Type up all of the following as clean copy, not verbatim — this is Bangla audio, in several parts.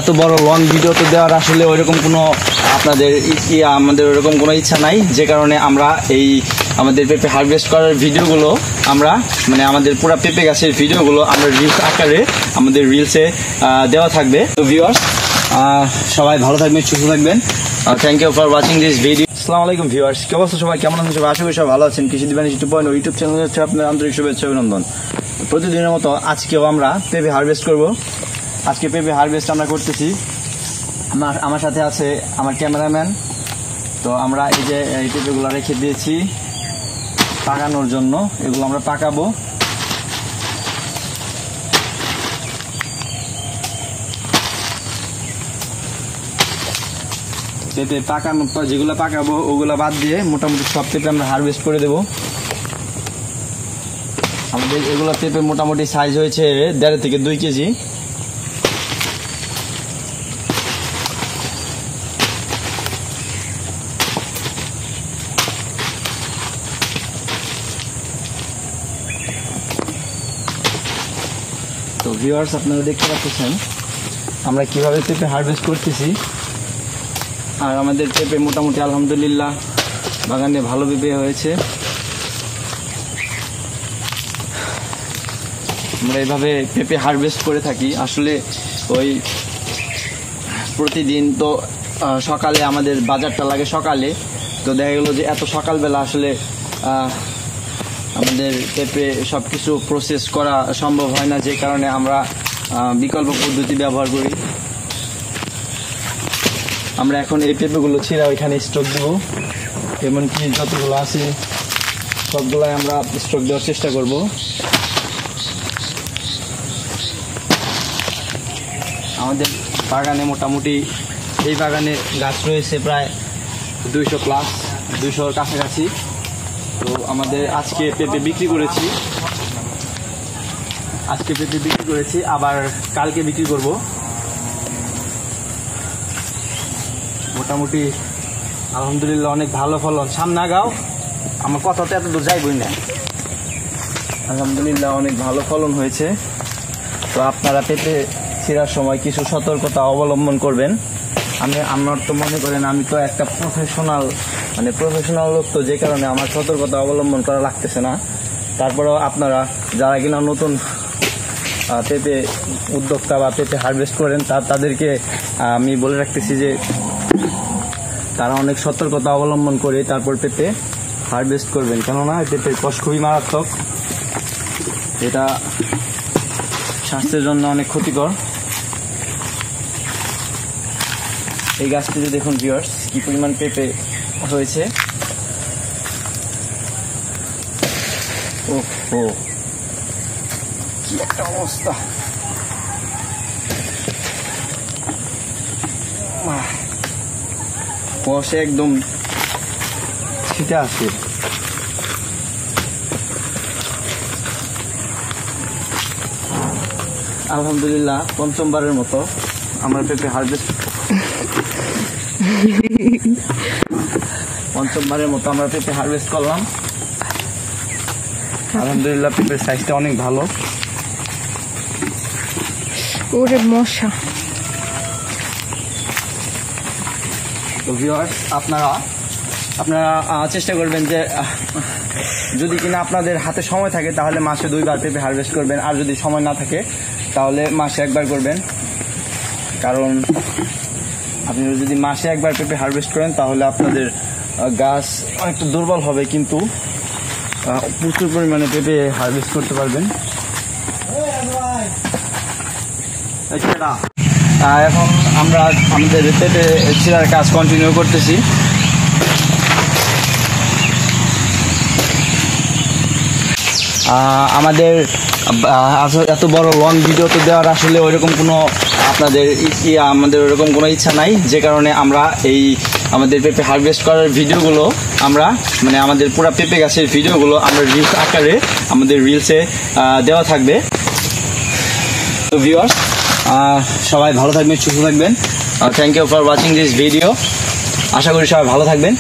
এত বড় লং ভিডিও তো দেওয়ার আসলে ওইরকম কোনো আপনাদের আমাদের ওইরকম কোনো ইচ্ছা নাই, যে কারণে আমরা এই আমাদের পেঁপে হারভেস্ট করার ভিডিওগুলো আমরা মানে আমাদের পুরো পেঁপে গাছের ভিডিওগুলো আমরা রিলস আকারে আমাদের রিলসে দেওয়া থাকবে। তো ভিউয়ার্স, সবাই ভালো থাকবেন, সুস্থ থাকবেন। Thank you for watching this video. আসসালামু আলাইকুম ভিউয়ার্স, কি অবস্থা সবাই, কেমন আছেন সবাই? আশা করি সবাই ভালো আছেন। কৃষি দিবানিশ 2.0 ইউটিউব চ্যানেল হচ্ছে আপনার আন্তরিক শুভেচ্ছা অভিনন্দন। প্রতিদিনের মতো আজকেও আমরা পেঁপে হারভেস্ট করব। আজকে পেঁপে হারভেস্ট আমরা করতেছি। আমার সাথে আছে আমার ক্যামেরাম্যান। তো আমরা এই যে এই পেঁপেগুলো রেখে দিয়েছি পাকানোর জন্য, এগুলো আমরা পাকাবো। পেঁপে পাকানোর পর যেগুলো পাকাবো ওগুলো বাদ দিয়ে মোটামুটি সব পেঁপে আমরা হারভেস্ট করে দেবো। আমাদের এগুলো পেঁপে মোটামুটি সাইজ হয়েছে 1.5 থেকে 2 কেজি। তো ভিউয়ার্স, আপনারা দেখতে পাচ্ছেন আমরা কিভাবে পেঁপে হারভেস্ট করতেছি। আর আমাদের পেঁপে মোটামুটি আলহামদুলিল্লাহ বাগানে ভালো পেঁপে হয়েছে। আমরা এইভাবে পেঁপে হারভেস্ট করে থাকি। আসলে ওই প্রতিদিন তো সকালে আমাদের বাজারটা লাগে সকালে, তো দেখা গেল যে এত সকালবেলা আসলে আমাদের পেঁপে সব কিছু প্রসেস করা সম্ভব হয় না, যে কারণে আমরা বিকল্প পদ্ধতি ব্যবহার করি। আমরা এখন এই পেঁপেগুলো ছিঁড়া ওইখানে স্টক দেবো, এমনকি যতগুলো আছে সবগুলাই আমরা স্টক দেওয়ার চেষ্টা করব। আমাদের বাগানে মোটামুটি এই বাগানে গাছ রয়েছে প্রায় 200+, 200-র কাছাকাছি। তো আমাদের আজকে পেঁপে বিক্রি করেছি, আবার কালকে বিক্রি করব। মোটামুটি আলহামদুলিল্লাহ অনেক ভালো ফলন। সামনে আগাও, আমার কথা তো এত দূর যাইবই না। আলহামদুলিল্লাহ অনেক ভালো ফলন হয়েছে। তো আপনারা পেঁপে ছিঁড়ার সময় কিছু সতর্কতা অবলম্বন করবেন। আমার তো মনে করেন আমি তো একটা প্রফেশনাল লোক, তো যে কারণে আমার সতর্কতা অবলম্বন করা লাগতেছে না। তারপরেও আপনারা যারা কিনা নতুন পেঁপে উদ্যোক্তা বা পেঁপে হারভেস্ট করেন তাদেরকে আমি বলে রাখতেছি যে তারা অনেক সতর্কতা অবলম্বন করে তারপর পেঁপে হারভেস্ট করবেন, কেননা পেঁপের কষ খুবই মারাত্মক। এটা স্বাস্থ্যের জন্য অনেক ক্ষতিকর। এই গাছটিতে দেখুন ভিউয়ার্স কি পরিমাণ পেঁপে হয়েছে। ওহো, কি একটা অবস্থা! কষে একদম ছিটে আসে। আলহামদুলিল্লাহ পঞ্চমবারের মতো আমরা পেঁপে হারভেস্ট করলাম। আলহামদুলিল্লাহ পেঁপের সাইজটা অনেক ভালো। ওরে মশা! তো ভিউয়ার্স, আপনারা চেষ্টা করবেন যে যদি কিনা আপনাদের হাতে সময় থাকে তাহলে মাসে 2বার পেঁপে হারভেস্ট করবেন, আর যদি সময় না থাকে তাহলে মাসে 1বার করবেন। কারণ আপনি যদি মাসে 1বার পেঁপে হারভেস্ট করেন তাহলে আপনাদের গাছ অনেকটা দুর্বল হবে, কিন্তু প্রচুর পরিমাণে পেঁপে হারভেস্ট করতে পারবেন। এখন আমরা আমাদের পেঁপে ছিঁড়ার কাজ কন্টিনিউ করতেছি। আমাদের এত বড় লং ভিডিও তো দেওয়ার আসলে ওইরকম কোনো আপনাদের আমাদের ওইরকম কোনো ইচ্ছা নাই, যে কারণে আমরা এই আমাদের পেঁপে হারভেস্ট করার ভিডিওগুলো আমরা মানে আমাদের পুরো পেঁপে গাছের ভিডিওগুলো আমরা রিলস আকারে আমাদের রিলসে দেওয়া থাকবে। তো ভিউয়ার্স, সবাই ভালো থাকবেন, সুস্থ থাকবেন। Thank you for watching this video. আশা করি সবাই ভালো থাকবেন।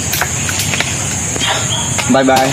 Bye by.